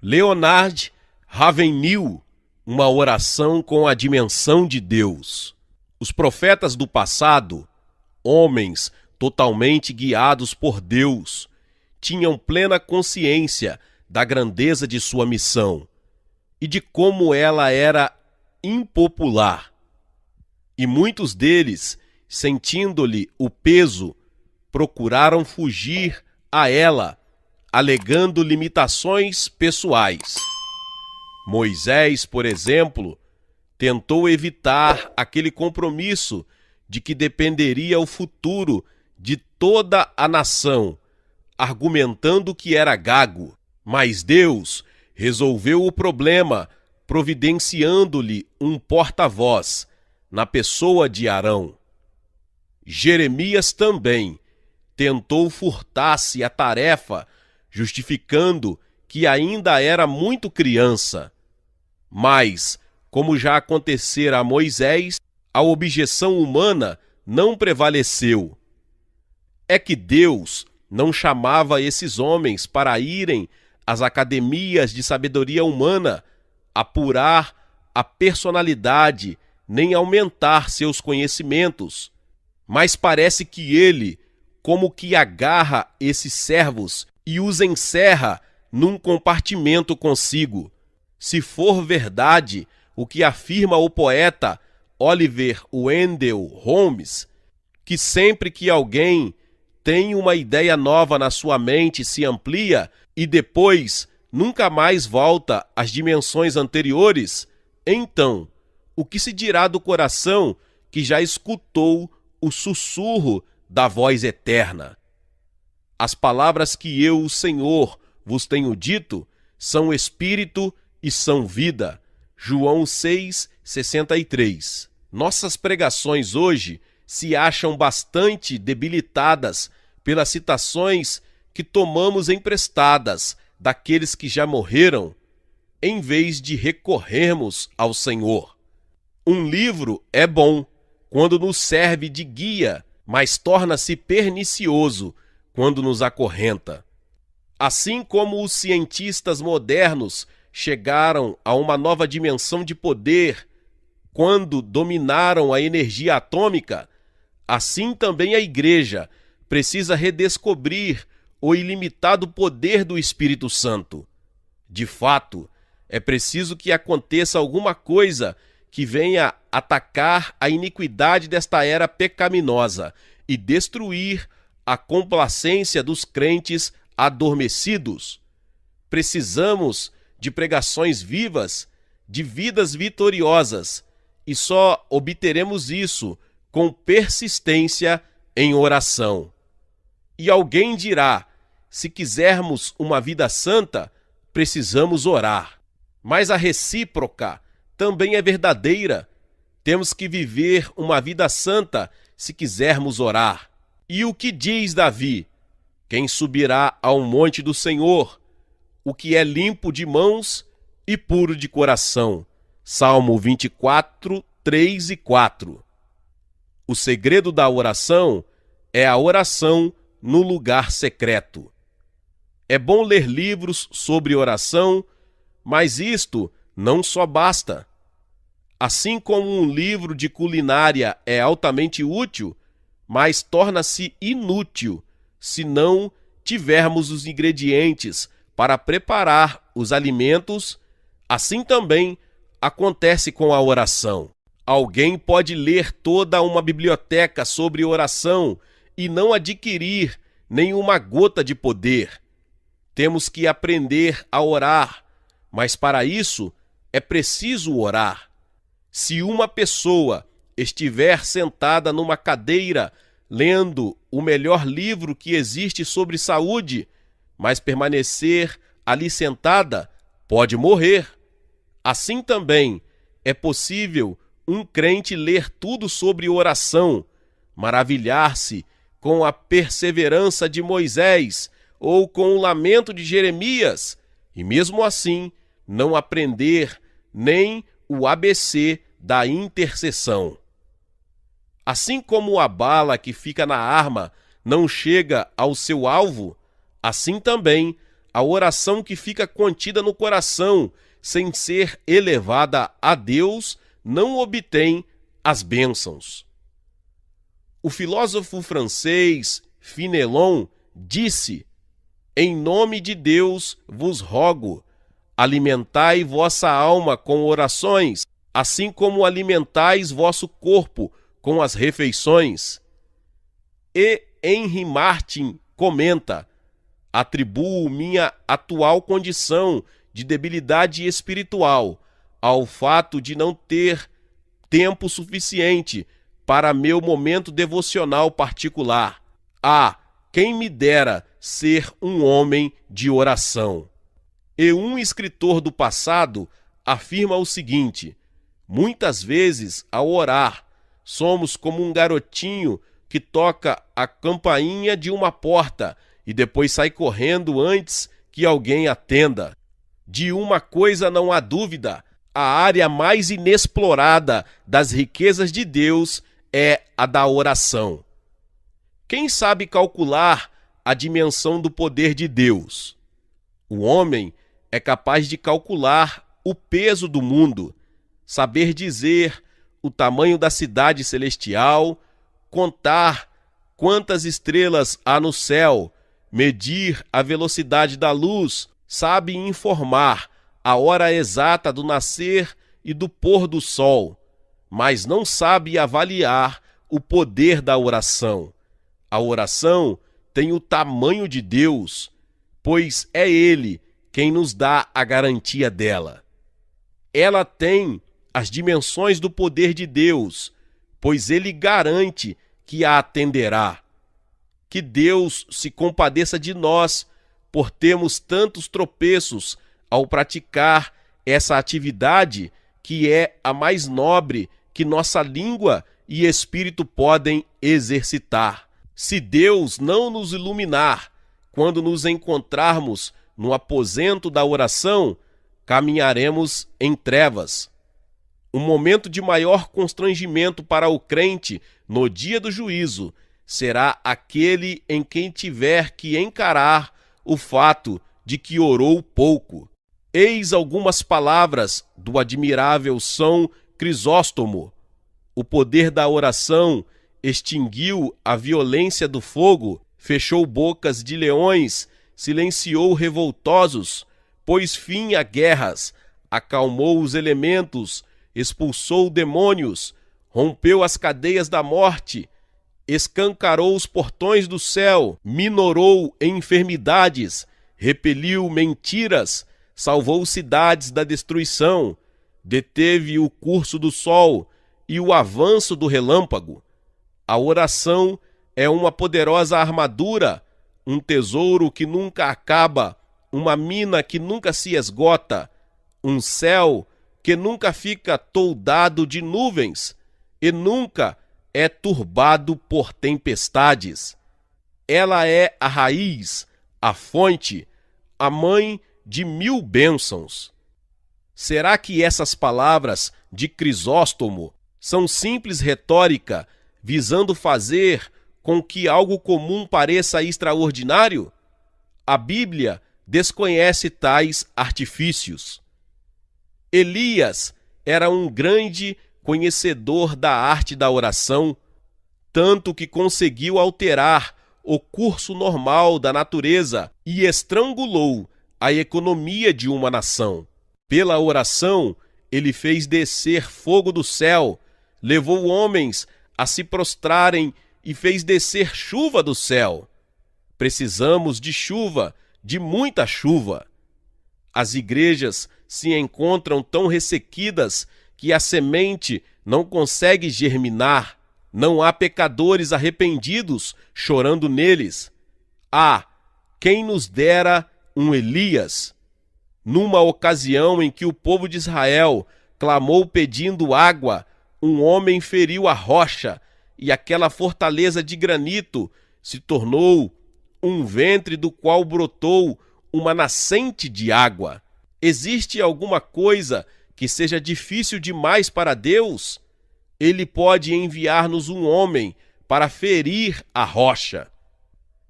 Leonard Ravenhill, uma oração com a dimensão de Deus. Os profetas do passado, homens totalmente guiados por Deus, tinham plena consciência da grandeza de sua missão e de como ela era impopular. E muitos deles, sentindo-lhe o peso, procuraram fugir a ela, alegando limitações pessoais. Moisés, por exemplo, tentou evitar aquele compromisso de que dependeria o futuro de toda a nação, argumentando que era gago. Mas Deus resolveu o problema, providenciando-lhe um porta-voz, na pessoa de Arão. Jeremias também tentou furtar-se a tarefa, justificando que ainda era muito criança. Mas, como já acontecera a Moisés, a objeção humana não prevaleceu. É que Deus não chamava esses homens para irem às academias de sabedoria humana, apurar a personalidade, nem aumentar seus conhecimentos. Mas parece que ele, como que agarra esses servos e os encerra num compartimento consigo. Se for verdade o que afirma o poeta Oliver Wendell Holmes, que sempre que alguém tem uma ideia nova na sua mente se amplia e depois nunca mais volta às dimensões anteriores, então, o que se dirá do coração que já escutou o sussurro da voz eterna? As palavras que eu, o Senhor, vos tenho dito, são espírito e são vida. João 6,63. Nossas pregações hoje se acham bastante debilitadas pelas citações que tomamos emprestadas daqueles que já morreram, em vez de recorrermos ao Senhor. Um livro é bom quando nos serve de guia, mas torna-se pernicioso quando nos acorrenta. Assim como os cientistas modernos chegaram a uma nova dimensão de poder quando dominaram a energia atômica, assim também a Igreja precisa redescobrir o ilimitado poder do Espírito Santo. De fato, é preciso que aconteça alguma coisa que venha atacar a iniquidade desta era pecaminosa e destruir a complacência dos crentes adormecidos. Precisamos de pregações vivas, de vidas vitoriosas, e só obteremos isso com persistência em oração. E alguém dirá, se quisermos uma vida santa, precisamos orar. Mas a recíproca também é verdadeira. Temos que viver uma vida santa se quisermos orar. E o que diz Davi? Quem subirá ao monte do Senhor? O que é limpo de mãos e puro de coração. Salmo 24, 3 e 4. O segredo da oração é a oração no lugar secreto. É bom ler livros sobre oração, mas isto não só basta. Assim como um livro de culinária é altamente útil, mas torna-se inútil se não tivermos os ingredientes para preparar os alimentos, assim também acontece com a oração. Alguém pode ler toda uma biblioteca sobre oração e não adquirir nenhuma gota de poder. Temos que aprender a orar, mas para isso é preciso orar. Se uma pessoa estiver sentada numa cadeira lendo o melhor livro que existe sobre saúde, mas permanecer ali sentada, pode morrer. Assim também é possível um crente ler tudo sobre oração, maravilhar-se com a perseverança de Moisés ou com o lamento de Jeremias, e mesmo assim não aprender nem o ABC da intercessão. Assim como a bala que fica na arma não chega ao seu alvo, assim também A oração que fica contida no coração, sem ser elevada a Deus, não obtém as bênçãos. O filósofo francês Fénelon disse: em nome de Deus vos rogo, alimentai vossa alma com orações, assim como alimentais vosso corpo com as refeições. E Henry Martin comenta: atribuo minha atual condição de debilidade espiritual ao fato de não ter tempo suficiente para meu momento devocional particular. Quem me dera ser um homem de oração. E um escritor do passado afirma o seguinte: muitas vezes, ao orar, somos como um garotinho que toca a campainha de uma porta e depois sai correndo antes que alguém atenda. De uma coisa não há dúvida: a área mais inexplorada das riquezas de Deus é a da oração. Quem sabe calcular a dimensão do poder de Deus? O homem é capaz de calcular o peso do mundo, saber dizer o tamanho da cidade celestial, contar quantas estrelas há no céu, medir a velocidade da luz, sabe informar a hora exata do nascer e do pôr do sol, mas não sabe avaliar o poder da oração. A oração tem o tamanho de Deus, pois é Ele quem nos dá a garantia dela. Ela tem as dimensões do poder de Deus, pois Ele garante que a atenderá. Que Deus se compadeça de nós por termos tantos tropeços ao praticar essa atividade que é a mais nobre que nossa língua e espírito podem exercitar. Se Deus não nos iluminar quando nos encontrarmos no aposento da oração, caminharemos em trevas. O momento de maior constrangimento para o crente no dia do juízo será aquele em quem tiver que encarar o fato de que orou pouco. Eis algumas palavras do admirável São Crisóstomo: o poder da oração extinguiu a violência do fogo, fechou bocas de leões, silenciou revoltosos, pôs fim a guerras, acalmou os elementos, expulsou demônios, rompeu as cadeias da morte, escancarou os portões do céu, minorou enfermidades, repeliu mentiras, salvou cidades da destruição, deteve o curso do sol e o avanço do relâmpago. A oração é uma poderosa armadura, um tesouro que nunca acaba, uma mina que nunca se esgota, um céu que nunca fica toldado de nuvens e nunca é turbado por tempestades. Ela é a raiz, a fonte, a mãe de 1000 bênçãos. Será que essas palavras de Crisóstomo são simples retórica, visando fazer com que algo comum pareça extraordinário? A Bíblia desconhece tais artifícios. Elias era um grande conhecedor da arte da oração, tanto que conseguiu alterar o curso normal da natureza e estrangulou a economia de uma nação. Pela oração, ele fez descer fogo do céu, levou homens a se prostrarem e fez descer chuva do céu. Precisamos de chuva, de muita chuva. As igrejas se encontram tão ressequidas que a semente não consegue germinar. Não há pecadores arrependidos chorando neles. Quem nos dera um Elias. Numa ocasião em que o povo de Israel clamou pedindo água, um homem feriu a rocha, e aquela fortaleza de granito se tornou um ventre do qual brotou uma nascente de água. Existe alguma coisa que seja difícil demais para Deus? Ele pode enviar-nos um homem para ferir a rocha.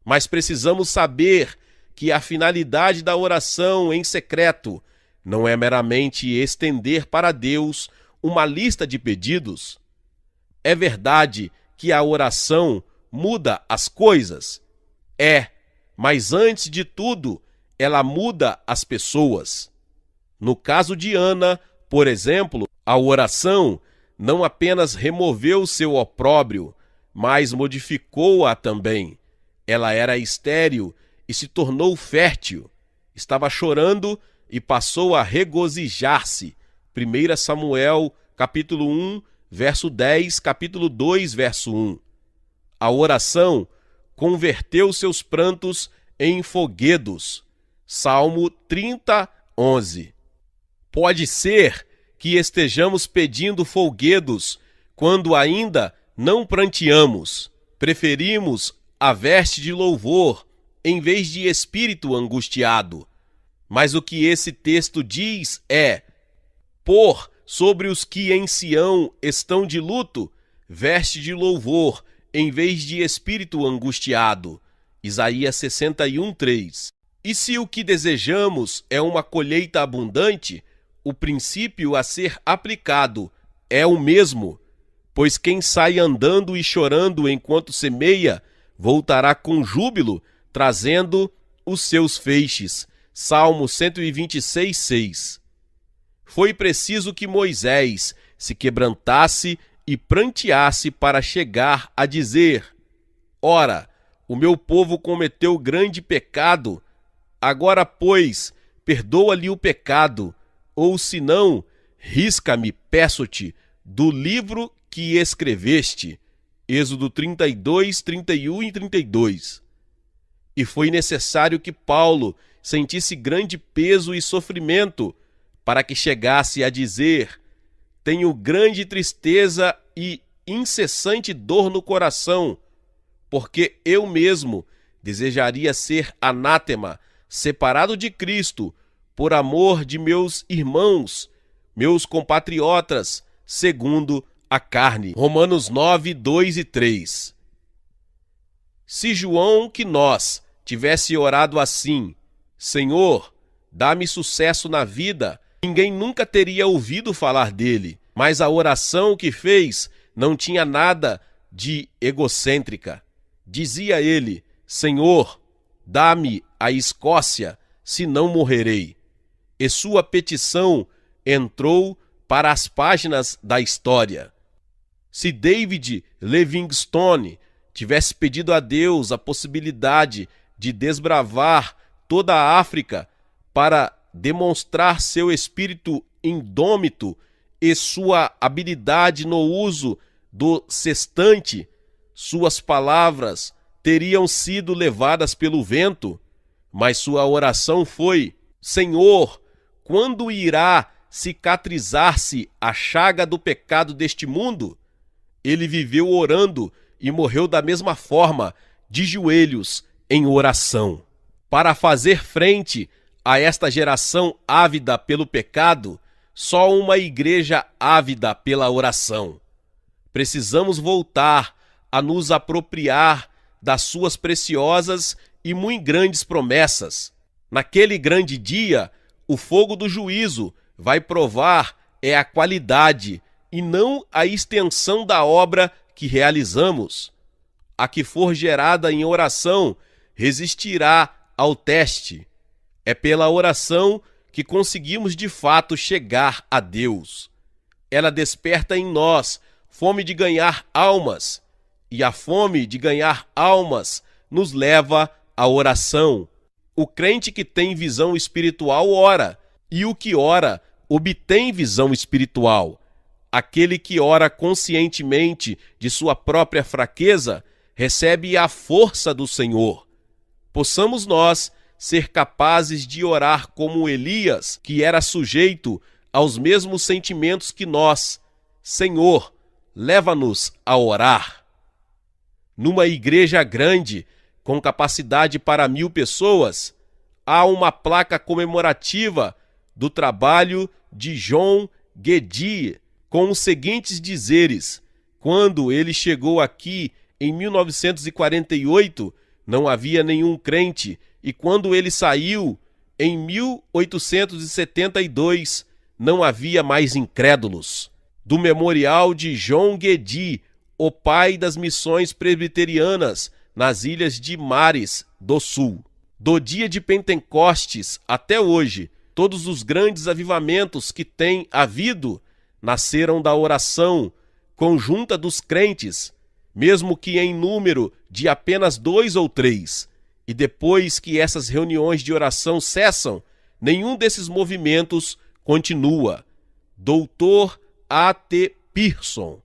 Mas precisamos saber que a finalidade da oração em secreto não é meramente estender para Deus uma lista de pedidos? É verdade que a oração muda as coisas? É, mas antes de tudo, ela muda as pessoas. No caso de Ana, por exemplo, a oração não apenas removeu seu opróbrio, mas modificou-a também. Ela era estéril e se tornou fértil. Estava chorando e passou a regozijar-se. 1 Samuel, capítulo 1, verso 10, capítulo 2, verso 1. A oração converteu seus prantos em folguedos. Salmo 30, 11. Pode ser que estejamos pedindo folguedos quando ainda não pranteamos. Preferimos a veste de louvor em vez de espírito angustiado. Mas o que esse texto diz é: pôr sobre os que em Sião estão de luto veste de louvor em vez de espírito angustiado. Isaías 61, 3. E se o que desejamos é uma colheita abundante, o princípio a ser aplicado é o mesmo, pois quem sai andando e chorando enquanto semeia, voltará com júbilo, trazendo os seus feixes. Salmo 126, 6. Foi preciso que Moisés se quebrantasse e pranteasse para chegar a dizer: ora, o meu povo cometeu grande pecado, agora, pois, perdoa-lhe o pecado, ou se não, risca-me, peço-te, do livro que escreveste. Êxodo 32, 31 e 32. E foi necessário que Paulo sentisse grande peso e sofrimento para que chegasse a dizer: tenho grande tristeza e incessante dor no coração, porque eu mesmo desejaria ser anátema, separado de Cristo, por amor de meus irmãos, meus compatriotas, segundo a carne. Romanos 9, 2 e 3. Se João, que nós, tivesse orado assim: Senhor, dá-me sucesso na vida, ninguém nunca teria ouvido falar dele. Mas a oração que fez não tinha nada de egocêntrica. Dizia ele: Senhor, dá-me a Escócia, senão morrerei. E sua petição entrou para as páginas da história. Se David Livingstone tivesse pedido a Deus a possibilidade de desbravar toda a África para demonstrar seu espírito indômito e sua habilidade no uso do sextante, suas palavras teriam sido levadas pelo vento, mas sua oração foi: Senhor, quando irá cicatrizar-se a chaga do pecado deste mundo? Ele viveu orando e morreu da mesma forma, de joelhos, em oração. Para fazer frente a esta geração ávida pelo pecado, só uma igreja ávida pela oração. Precisamos voltar a nos apropriar das suas preciosas e muito grandes promessas. Naquele grande dia, o fogo do juízo vai provar a qualidade e não a extensão da obra que realizamos. A que for gerada em oração resistirá ao teste. É pela oração que conseguimos de fato chegar a Deus. Ela desperta em nós fome de ganhar almas, e a fome de ganhar almas nos leva à oração. O crente que tem visão espiritual ora, e o que ora obtém visão espiritual. Aquele que ora conscientemente de sua própria fraqueza recebe a força do Senhor. Possamos nós ser capazes de orar como Elias, que era sujeito aos mesmos sentimentos que nós. Senhor, leva-nos a orar. Numa igreja grande, com capacidade para 1000 pessoas, há uma placa comemorativa do trabalho de John Guedie, com os seguintes dizeres: quando ele chegou aqui em 1948, não havia nenhum crente e quando ele saiu, em 1872, não havia mais incrédulos. Do memorial de John Guedi, o pai das missões presbiterianas nas ilhas de Mares do Sul. Do dia de Pentecostes até hoje, todos os grandes avivamentos que têm havido nasceram da oração conjunta dos crentes, mesmo que em número de apenas 2 ou 3. E depois que essas reuniões de oração cessam, nenhum desses movimentos continua. Dr. A.T. Pierson.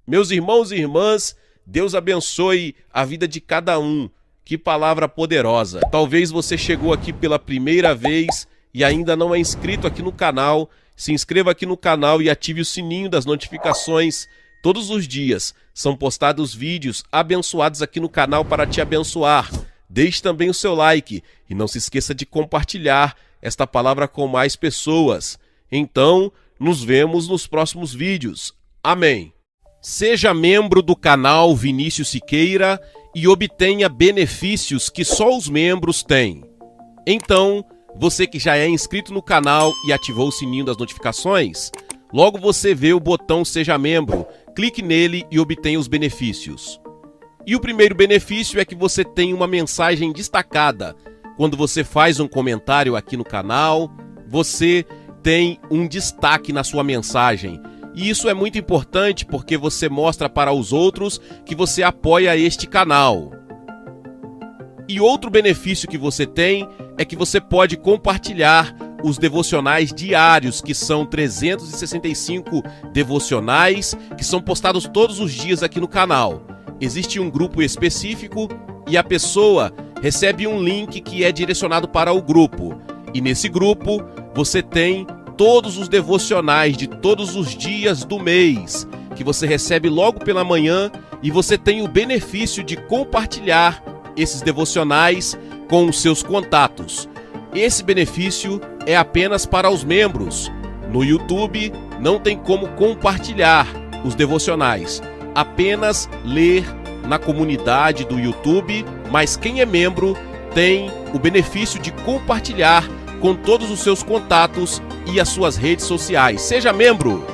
Meus irmãos e irmãs, Deus abençoe a vida de cada um. Que palavra poderosa. Talvez você chegou aqui pela primeira vez e ainda não é inscrito aqui no canal. Se inscreva aqui no canal e ative o sininho das notificações. Todos os dias são postados vídeos abençoados aqui no canal para te abençoar. Deixe também o seu like e não se esqueça de compartilhar esta palavra com mais pessoas. Então, nos vemos nos próximos vídeos. Amém. Seja membro do canal Vinícius Siqueira e obtenha benefícios que só os membros têm. Então, você que já é inscrito no canal e ativou o sininho das notificações, logo você vê o botão Seja Membro, clique nele e obtenha os benefícios. E o primeiro benefício é que você tem uma mensagem destacada. Quando você faz um comentário aqui no canal, você tem um destaque na sua mensagem. E isso é muito importante porque você mostra para os outros que você apoia este canal. E outro benefício que você tem é que você pode compartilhar os devocionais diários, que são 365 devocionais, que são postados todos os dias aqui no canal. Existe um grupo específico e a pessoa recebe um link que é direcionado para o grupo. E nesse grupo você tem todos os devocionais de todos os dias do mês, que você recebe logo pela manhã, e você tem o benefício de compartilhar esses devocionais com os seus contatos. Esse benefício é apenas para os membros. No YouTube não tem como compartilhar os devocionais, apenas ler na comunidade do YouTube, mas quem é membro tem o benefício de compartilhar com todos os seus contatos e as suas redes sociais. Seja membro!